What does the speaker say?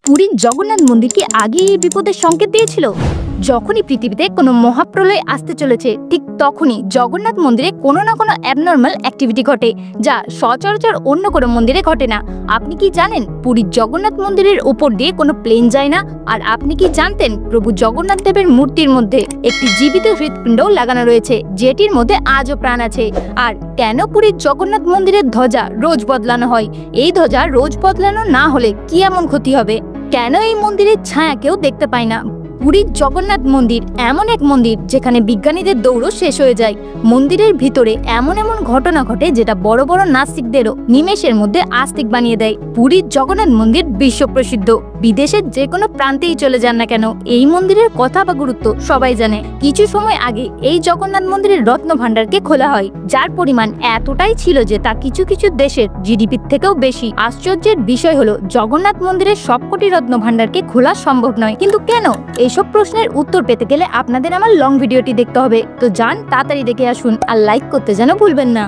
পুরীর জগন্নাথ মন্দির কি আগেই এই বিপদের সংকেত দিয়েছিল? যখনই পৃথিবীতে কোনো মহাপ্রলয় আসতে চলেছে ঠিক তখনই জগন্নাথ মন্দিরে কোনো না কোনো অ্যাবনর্মাল অ্যাক্টিভিটি ঘটে, যা সচরাচর অন্য কোনো মন্দিরে ঘটে না। আপনি কি জানেন পুরীর জগন্নাথ মন্দিরের ওপর দিয়ে কোনো প্লেন যায় না? আর আপনি কি জানতেন প্রভু জগন্নাথ দেবের মূর্তির মধ্যে একটি জীবিত হৃৎপিণ্ড লাগানো রয়েছে, যেটির মধ্যে আজও প্রাণ আছে? আর কেন পুরীর জগন্নাথ মন্দিরের ধ্বজা রোজ বদলানো হয়? এই ধ্বজা রোজ বদলানো না হলে কি এমন ক্ষতি হবে? কেন এই মন্দিরের ছায়া কেউ দেখতে পায় না? পুরীর জগন্নাথ মন্দির এমন এক মন্দির যেখানে বিজ্ঞানীদের দৌড়ও শেষ হয়ে যায়। মন্দিরের ভিতরে এমন এমন ঘটনা ঘটে যেটা বড় বড় নাস্তিকদেরও নিমেষের মধ্যে আস্তিক বানিয়ে দেয়। পুরীর জগন্নাথ মন্দির বিশ্ব প্রসিদ্ধ। বিদেশের যে কোনো প্রান্তেই চলে যান না কেন, এই মন্দিরের কথা বা গুরুত্ব সবাই জানে। কিছু সময় আগে এই জগন্নাথ মন্দিরের রত্ন ভাণ্ডারকে খোলা হয়, যার পরিমাণ এতটাই ছিল যে তা কিছু কিছু দেশের জিডিপির থেকেও বেশি। আশ্চর্যের বিষয় হলো জগন্নাথ মন্দিরের সবকটি রত্ন ভাণ্ডারকে খোলা সম্ভব নয়। কিন্তু কেন? এইসব প্রশ্নের উত্তর পেতে গেলে আপনাদের আমার লং ভিডিওটি দেখতে হবে। তো যান, তাড়াতাড়ি দেখে আসুন আর লাইক করতে যেন ভুলবেন না।